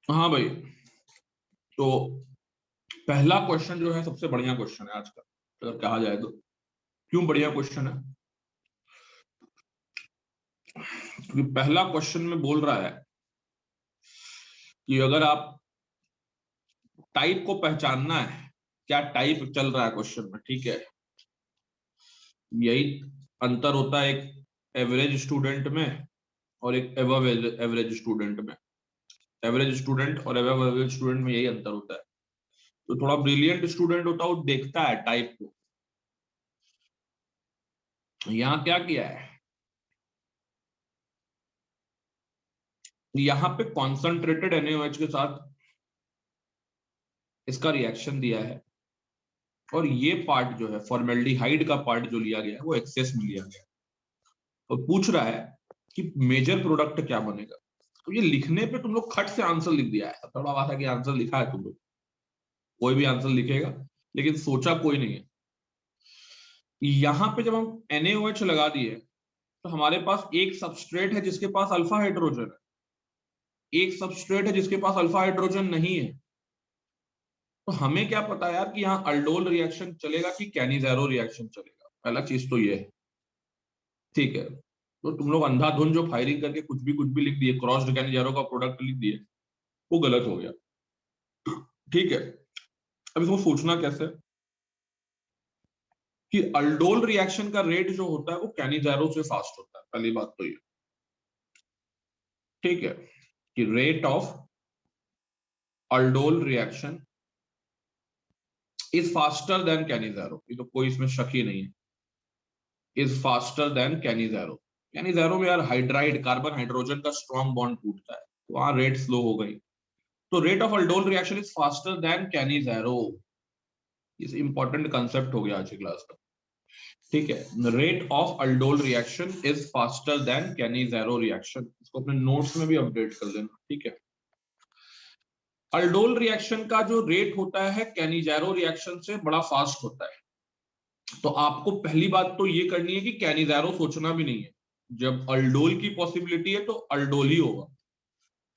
हाँ भाई, तो पहला क्वेश्चन जो है सबसे बढ़िया क्वेश्चन है आज का, अगर कहा जाए तो। क्यों बढ़िया क्वेश्चन है? क्योंकि पहला क्वेश्चन में बोल रहा है कि अगर आप टाइप को पहचानना है, क्या टाइप चल रहा है क्वेश्चन में, ठीक है। यही अंतर होता है एक एवरेज स्टूडेंट में और एक एवव एवरेज स्टूडेंट में। एवरेज स्टूडेंट और एवव एवरेज स्टूडेंट में यही अंतर होता है। तो थोड़ा ब्रिलियंट स्टूडेंट होता है, वो देखता है टाइप को। यहाँ क्या किया है, यहाँ पे कॉन्सेंट्रेटेड NaOH के साथ इसका रिएक्शन दिया है, और ये पार्ट जो है फॉर्मेल्डिहाइड का पार्ट जो लिया गया है वो एक्सेस में लिया गया है। और पूछ रहा है कि मेजर प्रोडक्ट क्या बनेगा। तो ये लिखने पे तुम लोग खट से आंसर लिख दिया है, थोड़ा बात है कि आंसर लिखा है तुम लोग, कोई भी आंसर लिखेगा, लेकिन सोचा कोई नहीं है। यहाँ पे जब हम NaOH लगा दिए तो हमारे पास एक सबस्ट्रेट है जिसके पास अल्फा हाइड्रोजन है, एक सबस्ट्रेट है जिसके पास अल्फा हाइड्रोजन नहीं है। तो हमें क्या पता यार कि यहाँ अल्डोल रिएक्शन चलेगा कि कैनिज़ेरो रिएक्शन चलेगा, पहला चीज तो ये है, ठीक है। तो तुम लोग अंधाधुन जो फायरिंग करके कुछ भी लिख दिए, क्रॉस्ड कैनिज़ेरो का प्रोडक्ट लिख दिए, वो गलत हो गया, ठीक है। अब इसको सोचना कैसे कि अल्डोल रिएक्शन का रेट जो होता है वो कैनिज़ेरो से फास्ट होता है, पहली बात तो ये, ठीक है, कि rate of aldol reaction is faster than कैनिज़ेरो, ये तो कोई इसमें शक ही नहीं है, इज फास्टर देन कैनिज़ेरो। कैनिज़ेरो में यार हाइड्राइड कार्बन हाइड्रोजन का स्ट्रॉन्ग बॉन्ड टूटता है, तो वहां रेट स्लो हो गई। तो rate of aldol reaction is faster than कैनिज़ेरो, इस इंपॉर्टेंट कंसेप्ट हो गया आज की क्लास का, ठीक है। Rate of aldol reaction is faster than कैनिज़ेरो reaction, इसको अपने नोट्स में भी अपडेट कर लेना, ठीक है। अल्डोल रिएक्शन का जो रेट होता है कैनिज़ेरो रिएक्शन से बड़ा फास्ट होता है। तो आपको पहली बात तो ये करनी है कि कैनिज़ेरो सोचना भी नहीं है, जब अल्डोल की पॉसिबिलिटी है तो अल्डोल ही होगा,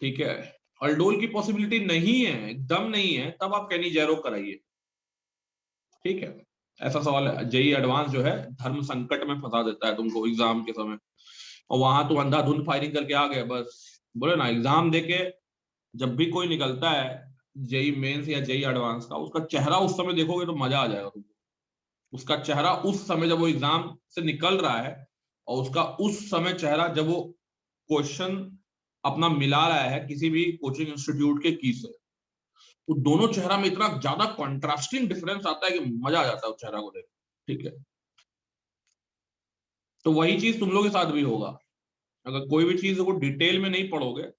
ठीक है। अल्डोल की पॉसिबिलिटी नहीं है, एकदम नहीं है, तब आप कैनिज़ेरो कराइए, ठीक है। ऐसा सवाल है, जेई एडवांस जो है धर्म संकट में फंसा देता है तुमको एग्जाम के समय, और वहां तो अंधाधुंध फायरिंग करके आ गए बस। बोले ना, एग्जाम देके जब भी कोई निकलता है जेई मेंस या जेई एडवांस का, उसका चेहरा उस समय देखोगे तो मजा आ जाएगा तुमको। उसका चेहरा उस समय जब वो एग्जाम से निकल रहा है, और उसका उस समय चेहरा जब वो क्वेश्चन अपना मिला रहा है किसी भी कोचिंग इंस्टीट्यूट के की से, तो दोनों चेहरा में इतना ज्यादा कॉन्ट्रास्टिंग डिफरेंस आता है कि मजा आ जाता है उस चेहरा को देख, ठीक है। तो वही चीज तुम लोग के साथ भी होगा, अगर कोई भी चीज को डिटेल में नहीं पढ़ोगे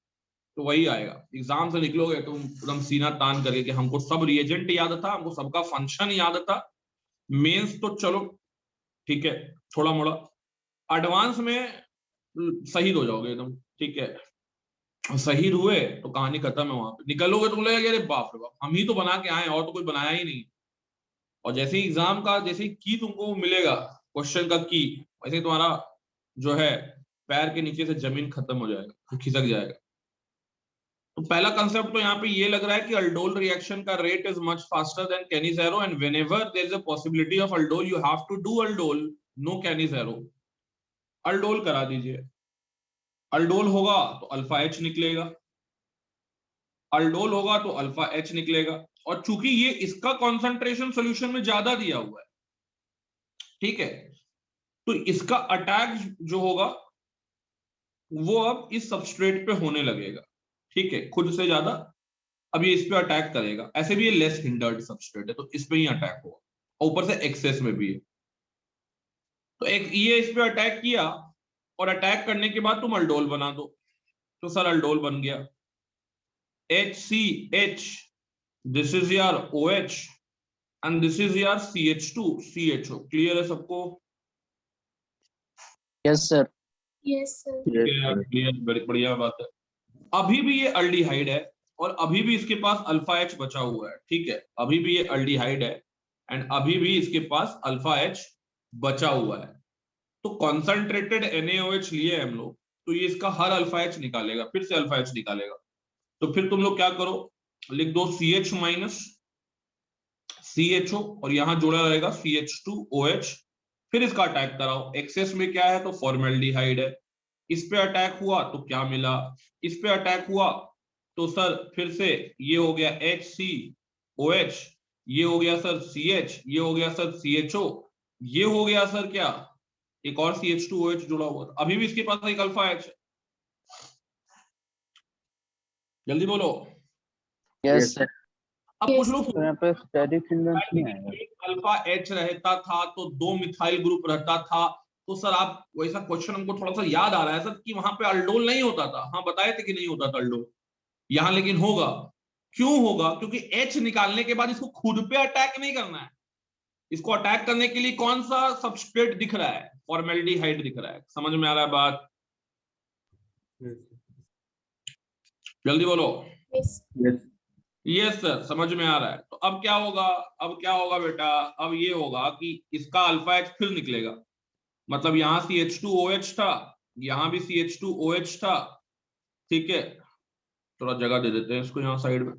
तो वही आएगा। एग्जाम से निकलोगे तुम एकदम सीना तान करके कि हमको सब रिएजेंट याद था, हमको सबका फंक्शन याद था। मेंस तो चलो ठीक है, थोड़ा मोड़ा, एडवांस में शहीद हो जाओगे एकदम, ठीक है। शहीद हुए तो कहानी खत्म है, वहां पे निकलोगे तो बोलेगा अरे बाप रे बाप, हम ही तो बना के आए और तो कोई बनाया ही नहीं। और जैसे ही एग्जाम का जैसे ही की तुमको मिलेगा, क्वेश्चन का की, वैसे ही तुम्हारा जो है पैर के नीचे से जमीन खत्म हो जाएगा, खिसक जाएगा। तो पहला कंसेप्ट तो यहाँ पे ये लग रहा है कि अल्डोल रिएक्शन का rate is much faster than Cannizzaro, and whenever there is a possibility of aldol you have to do aldol, no Cannizzaro. Aldol करा दीजिए, अल्डोल होगा तो अल्फा एच निकलेगा, अल्डोल होगा तो अल्फा एच निकलेगा। और चूंकि ये इसका कॉन्सेंट्रेशन सोल्यूशन में ज्यादा दिया हुआ है, ठीक है, तो इसका अटैक जो होगा वो अब इस सबस्ट्रेट पे होने लगेगा, ठीक है, खुद से ज्यादा। अब ये इस पे अटैक करेगा, ऐसे भी ये लेस हिंडर्ड सबस्ट्रेट है तो इस पे ही अटैक होगा, और ऊपर से एक्सेस में भी है। तो एक ये इस पे अटैक किया, और अटैक करने के बाद तुम अल्डोल बना दो, तो सर अल्डोल बन गया HCH, this is your OH, and this is your CH2 CHO। Clear है सबको? Yes sir. Yes sir. Clear, बड़ी बढ़िया बात है। अभी भी ये अल्डिहाइड है, और अभी भी इसके पास अल्फा एच बचा हुआ है, ठीक है, अभी भी ये अल्डिहाइड है, एंड अभी भी इसके पास अल्फा एच बचा हुआ है। तो कॉन्सेंट्रेटेड NaOH लिए हम लोग, तो ये इसका हर अल्फा एच निकालेगा, फिर से अल्फा एच निकालेगा, तो फिर तुम लोग क्या करो, लिख दो CH माइनस CHO और यहां जुड़ा रहेगा CH2OH। फिर इसका अटैक कराओ, एक्सेस में क्या है तो फॉर्मेल्डिहाइड है, इस पे अटैक हुआ तो क्या मिला, इस पे अटैक हुआ तो सर फिर से ये हो गया HCOH, ये हो गया सर CH, ये हो गया सर CHO, ये हो गया सर क्या, एक और CH2OH जुड़ा हुआ था। अभी भी इसके पास एक अल्फा H है, जल्दी बोलो। Yes sir. अब कुछ लोग तो यहाँ पे स्टैटिक सीक्वेंस नहीं आएगा। एक अल्फा H रहता था तो 2 मिथाइल ग्रुप रहता था, तो सर आप वैसा क्वेश्चन हमको थोड़ा सा याद आ रहा है सर कि वहां पे अल्डोल नहीं होता था। हाँ बताए थे कि नहीं होता था अल्डोल, यहां लेकिन होगा। क्यों होगा, क्योंकि H निकालने के बाद इसको खुद पे अटैक नहीं करना है, इसको अटैक करने के लिए कौन सा सबस्ट्रेट दिख रहा है, फॉर्मेल्डिहाइड दिख रहा है। समझ में आ रहा है बात, जल्दी बोलो। यस सर, समझ में आ रहा है। तो अब क्या होगा, अब क्या होगा बेटा, अब ये होगा कि इसका अल्फा H फिर निकलेगा, मतलब यहां CH2OH था, यहां भी CH2OH था, ठीक है। थोड़ा जगह दे देते हैं इसको यहाँ साइड में।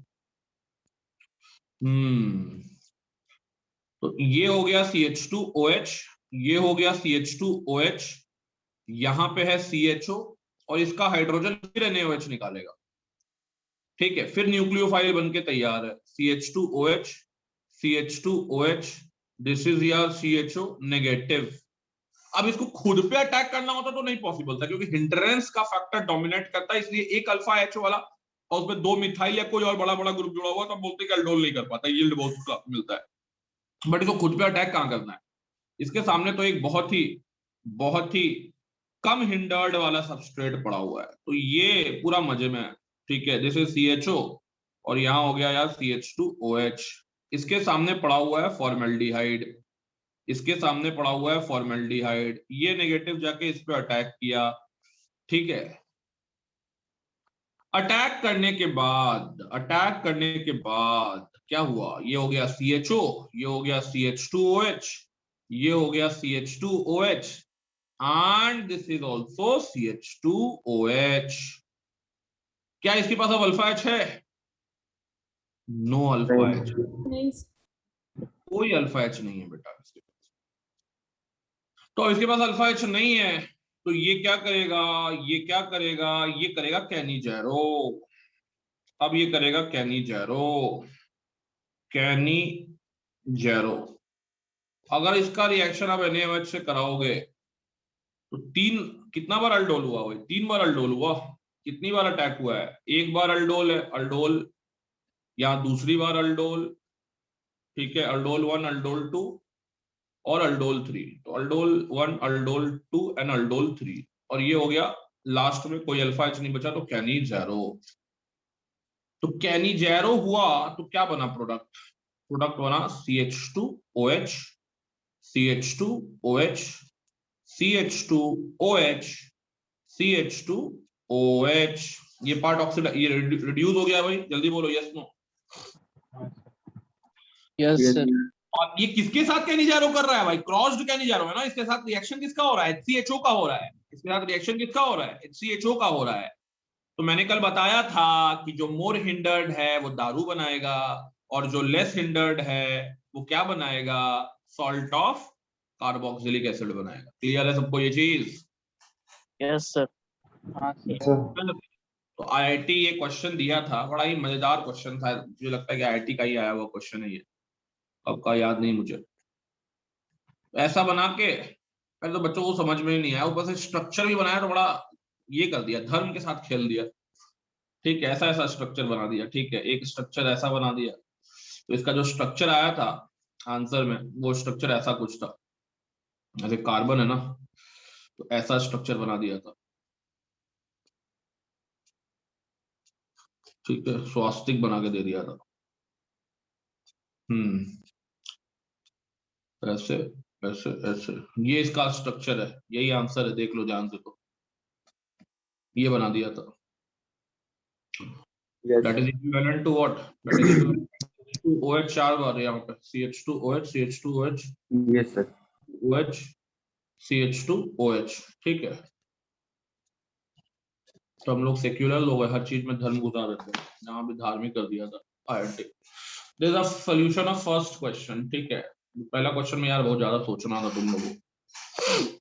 तो ये हो गया CH2OH, ये हो गया CH2OH, यहां पे है CHO और इसका हाइड्रोजन फिर NaOH निकालेगा, ठीक है। फिर न्यूक्लियोफाइल बनके तैयार है, CH2OH CH2OH, दिस इज यार CHO नेगेटिव। अब इसको खुद पे अटैक करना होता तो नहीं पॉसिबल था, क्योंकि हिंड्रेंस का फैक्टर डोमिनेट करता है, इसलिए एक अल्फा H वाला और उसमें 2 मिथाइल या कोई और बड़ा बड़ा ग्रुप जुड़ा हुआ, तो बोलते कि अल्डोल नहीं कर पाता, यील्ड बहुत मिलता है। बट इसको खुद पे अटैक कहां करना है, इसके सामने तो एक बहुत ही कम हिंडर्ड वाला सबस्ट्रेट पड़ा हुआ है, तो ये पूरा मजे में है, ठीक है। दिस इज CHO और यहाँ हो गया यार CH2OH, इसके सामने पड़ा हुआ है फॉर्मेल्डिहाइड, इसके सामने पड़ा हुआ है फॉर्मेल्डिहाइड, ये नेगेटिव जाके इस पे अटैक किया, ठीक है। अटैक करने के बाद क्या हुआ, ये हो गया CHO, ये हो गया CH2OH, ये हो गया CH2OH and this is also CH2OH। क्या इसके पास अब अल्फा H है? नो अल्फा H, कोई अल्फा H नहीं है बेटा इसके पास। तो इसके पास अल्फा H नहीं है, तो ये क्या करेगा, ये क्या करेगा, ये करेगा कैनिजैरो। अब ये करेगा कैनिजैरो, कैनिजैरो। अगर इसका रिएक्शन आप NaOH से कराओगे तो कितना बार अल्डोल हुआ भाई, 3 बार अल्डोल हुआ। कितनी बार अटैक हुआ है, एक बार अल्डोल है, अल्डोल, या दूसरी बार अल्डोल, ठीक है, अल्डोल 1 अल्डोल 2 और अल्डोल 3, तो अल्डोल 1 अल्डोल 2 एंड अल्डोल 3, और ये हो गया लास्ट में कोई अल्फा H नहीं बचा, तो कैनिजैरो। तो कैनिजैरो हुआ तो क्या बना प्रोडक्ट बना CH2OH CH2OH CH2OH CH2OH, ये पार्ट ऑक्सीडाइज, ये रिड्यूस हो गया भाई, जल्दी बोलो यस नो। Yes sir. और ये किसके साथ कैनिजैरो कर रहा है भाई, क्रॉस्ड कैनिजैरो है ना, इसके साथ रिएक्शन किसका हो रहा है, HCHO का हो रहा है, इसके साथ रिएक्शन किसका हो रहा है, HCHO का हो रहा है। तो मैंने कल बताया था कि जो मोर हिंडर्ड है वो दारू बनाएगा, और जो लेस हिंडर्ड है वो क्या बनाएगा, सॉल्ट ऑफ कार्बोक्सिलिक एसिड बनाएगा। क्लियर है सबको ये चीज? Yes sir. हाँ सर। तो IIT ये क्वेश्चन दिया था, बड़ा ही मजेदार क्वेश्चन था, मुझे लगता है कि IIT का ही आया हुआ क्वेश्चन है ये, आपका याद नहीं मुझे। ऐसा बना के पहले तो बच्चों को समझ में ही नहीं आया, ऊपर से स्ट्रक्चर भी बनाया तो बड़ा ये कर दिया, धर्म के साथ खेल दिया, ठीक है। ऐसा ऐसा स्ट्रक्चर बना दिया, ठीक है, एक स्ट्रक्चर ऐसा बना दिया, तो इसका जो स्ट्रक्चर आया था आंसर में वो स्ट्रक्चर ऐसा कुछ था, जैसे कार्बन है ना, तो ऐसा स्ट्रक्चर बना दिया था, ठीक है, स्वास्तिक बना के दे दिया था। ऐसे ऐसे ऐसे, ये इसका स्ट्रक्चर है, यही आंसर है, देख लो ध्यान से, तो ये बना दिया था। That is equivalent to what, that is equivalent to OH 4 बार यहाँ पे, CH2OH CH2OH yes sir. OH CH2OH, ठीक है। तो हम लोग सेक्युलर लोग हैं, हर चीज में धर्म घुसा देते हैं, यहाँ भी धार्मिक कर दिया था IIT। This is the solution of first question, ठीक है। पहला क्वेश्चन में यार बहुत ज्यादा सोचना था तुम लोगों को।